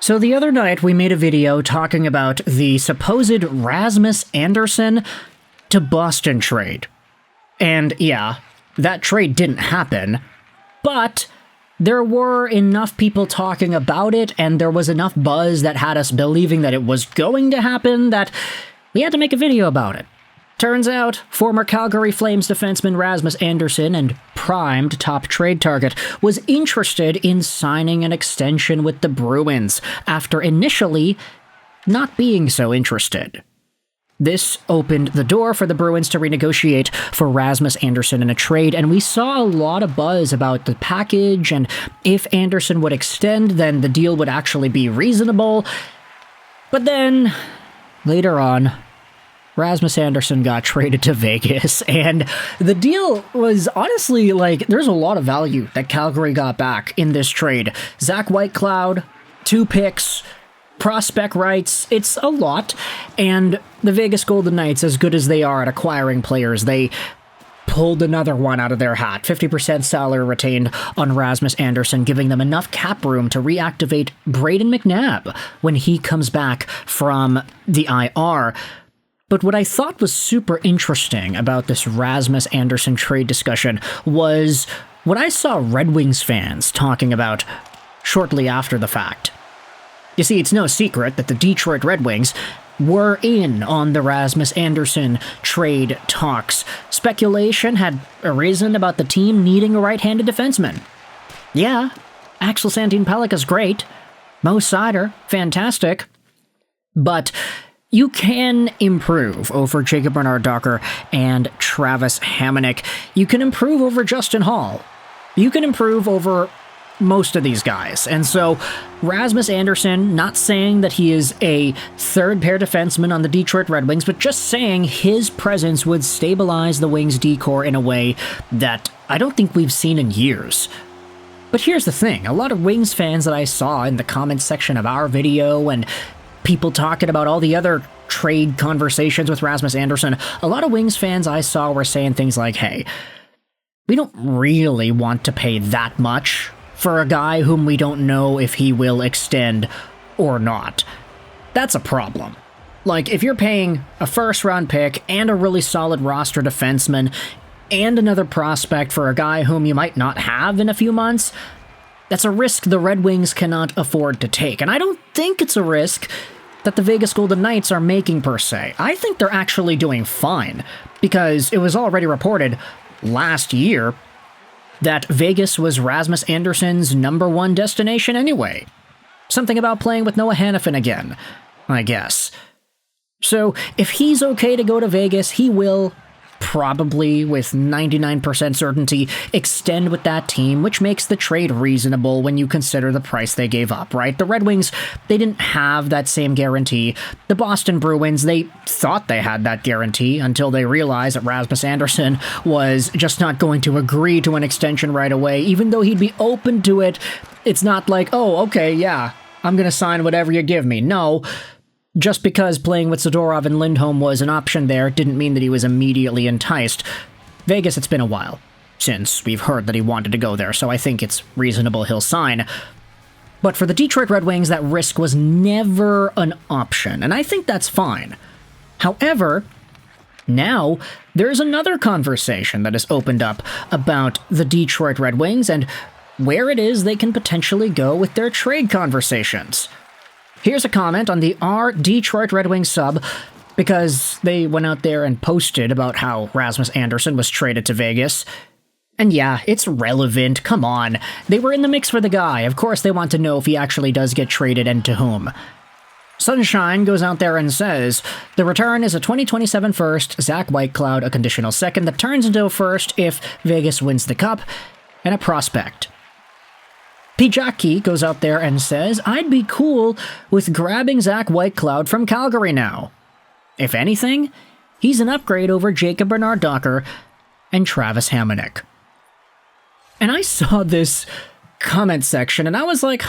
So the other night we made a video talking about the supposed Rasmus Andersson to Boston trade. And yeah, that trade didn't happen, but there were enough people talking about it and there was enough buzz that had us believing that it was going to happen that we had to make a video about it. Turns out, former Calgary Flames defenseman Rasmus Andersson and primed top trade target was interested in signing an extension with the Bruins after initially not being so interested. This opened the door for the Bruins to renegotiate for Rasmus Andersson in a trade, and we saw a lot of buzz about the package, and if Andersson would extend, then the deal would actually be reasonable. But then, later on, Rasmus Andersson got traded to Vegas, and the deal was honestly, there's a lot of value that Calgary got back in this trade. Zach Whitecloud, 2 picks, prospect rights, it's a lot, and the Vegas Golden Knights, as good as they are at acquiring players, they pulled another one out of their hat. 50% salary retained on Rasmus Andersson, giving them enough cap room to reactivate Brayden McNabb when he comes back from the IR. But what I thought was super interesting about this Rasmus Andersson trade discussion was what I saw Red Wings fans talking about shortly after the fact. You see, it's no secret that the Detroit Red Wings were in on the Rasmus Andersson trade talks. Speculation had arisen about the team needing a right-handed defenseman. Yeah, Axel Sandin-Pellikka's great. Mo Seider, fantastic. But you can improve over Jacob Bernard-Docker and Travis Hamonic. You can improve over Justin Hall. You can improve over most of these guys. And so Rasmus Andersson, not saying that he is a third-pair defenseman on the Detroit Red Wings, but just saying his presence would stabilize the Wings' D-core in a way that I don't think we've seen in years. But here's the thing. A lot of Wings fans that I saw in the comments section of our video and people talking about all the other trade conversations with Rasmus Andersson, a lot of Wings fans I saw were saying things like, hey, we don't really want to pay that much for a guy whom we don't know if he will extend or not. That's a problem. If you're paying a first-round pick and a really solid roster defenseman and another prospect for a guy whom you might not have in a few months, that's a risk the Red Wings cannot afford to take. And I don't think it's a risk that the Vegas Golden Knights are making per se. I think they're actually doing fine, because it was already reported last year that Vegas was Rasmus Andersson's #1 destination anyway. Something about playing with Noah Hanifin again, I guess. So if he's okay to go to Vegas, he will probably, with 99% certainty, extend with that team, which makes the trade reasonable when you consider the price they gave up, right? The Red Wings, they didn't have that same guarantee. The Boston Bruins, they thought they had that guarantee until they realized that Rasmus Andersson was just not going to agree to an extension right away, even though he'd be open to it. It's not like, oh, okay, yeah, I'm going to sign whatever you give me. No. Just because playing with Zadorov and Lindholm was an option there didn't mean that he was immediately enticed. Vegas, it's been a while since we've heard that he wanted to go there, so I think it's reasonable he'll sign. But for the Detroit Red Wings, that risk was never an option, and I think that's fine. However, now there's another conversation that has opened up about the Detroit Red Wings and where it is they can potentially go with their trade conversations. Here's a comment on the R Detroit Red Wings sub, because they went out there and posted about how Rasmus Andersson was traded to Vegas. And yeah, it's relevant, come on. They were in the mix for the guy, of course they want to know if he actually does get traded and to whom. Sunshine goes out there and says, the return is a 2027 first, Zach Whitecloud a conditional second that turns into a first if Vegas wins the cup, and a prospect. Pijaki goes out there and says, I'd be cool with grabbing Zach Whitecloud from Calgary now. If anything, he's an upgrade over Jacob Bernard-Docker and Travis Hamonic. And I saw this comment section and I was like,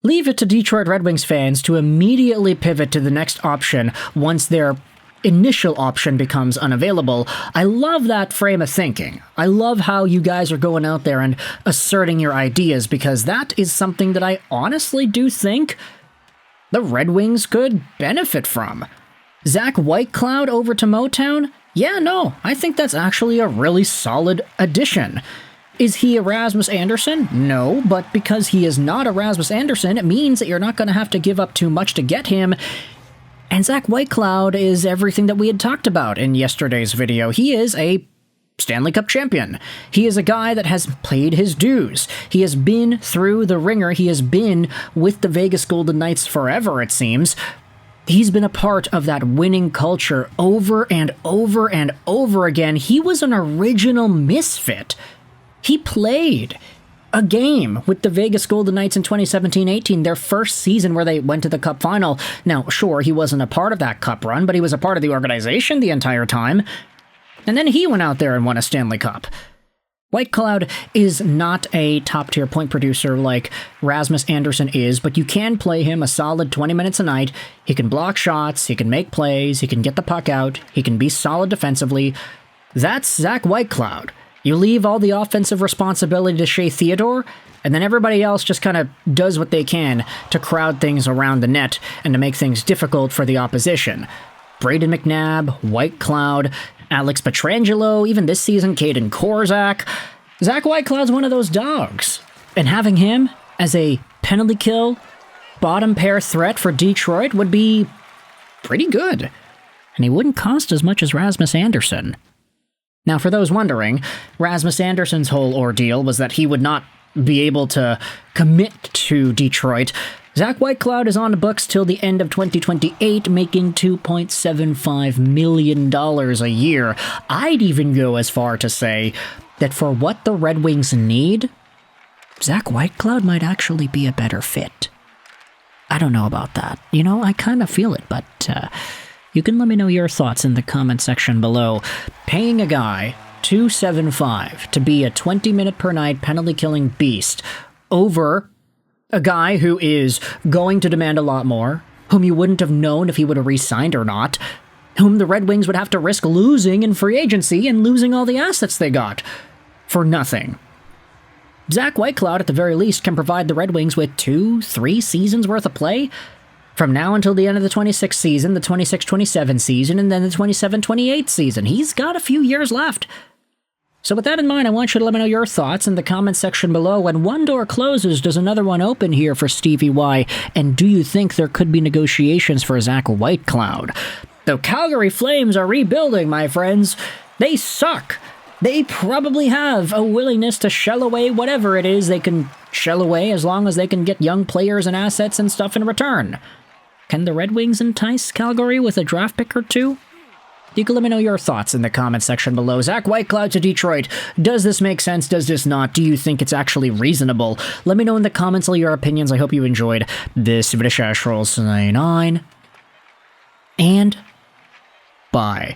leave it to Detroit Red Wings fans to immediately pivot to the next option once their initial option becomes unavailable. I love that frame of thinking. I love how you guys are going out there and asserting your ideas, because that is something that I honestly do think the Red Wings could benefit from. Zach Whitecloud over to Motown? Yeah, no, I think that's actually a really solid addition. Is he a Rasmus Andersson? No, but because he is not a Rasmus Andersson, it means that you're not going to have to give up too much to get him. And Zach Whitecloud is everything that we had talked about in yesterday's video. He is a Stanley Cup champion. He is a guy that has paid his dues. He has been through the ringer. He has been with the Vegas Golden Knights forever, it seems. He's been a part of that winning culture over and over and over again. He was an original misfit. He played a game with the Vegas Golden Knights in 2017-18, their first season where they went to the Cup final. Now, sure, he wasn't a part of that Cup run, but he was a part of the organization the entire time. And then he went out there and won a Stanley Cup. Whitecloud is not a top-tier point producer like Rasmus Andersson is, but you can play him a solid 20 minutes a night. He can block shots, he can make plays, he can get the puck out, he can be solid defensively. That's Zach Whitecloud. You leave all the offensive responsibility to Shea Theodore, and then everybody else just kind of does what they can to crowd things around the net and to make things difficult for the opposition. Braden McNabb, Whitecloud, Alex Pietrangelo, even this season, Caden Korzak. Zach Whitecloud's one of those dogs. And having him as a penalty kill, bottom pair threat for Detroit would be pretty good. And he wouldn't cost as much as Rasmus Andersson. Now, for those wondering, Rasmus Andersson's whole ordeal was that he would not be able to commit to Detroit. Zach Whitecloud is on the books till the end of 2028, making $2.75 million a year. I'd even go as far to say that for what the Red Wings need, Zach Whitecloud might actually be a better fit. I don't know about that. You know, I kind of feel it, but you can let me know your thoughts in the comment section below. Paying a guy $2.75 to be a 20-minute per night penalty-killing beast over a guy who is going to demand a lot more, whom you wouldn't have known if he would have re-signed or not, whom the Red Wings would have to risk losing in free agency and losing all the assets they got for nothing. Zach Whitecloud, at the very least, can provide the Red Wings with 2-3 seasons worth of play from now until the end of the 26th season, the 26-27 season, and then the 27-28 season. He's got a few years left. So with that in mind, I want you to let me know your thoughts in the comment section below. When one door closes, does another one open here for Stevie Y? And do you think there could be negotiations for Zach Whitecloud? The Calgary Flames are rebuilding, my friends. They suck. They probably have a willingness to shell away whatever it is they can shell away, as long as they can get young players and assets and stuff in return. Can the Red Wings entice Calgary with a draft pick or two? You can let me know your thoughts in the comment section below. Zach Whitecloud to Detroit. Does this make sense? Does this not? Do you think it's actually reasonable? Let me know in the comments all your opinions. I hope you enjoyed this video. Rolls 99. And bye.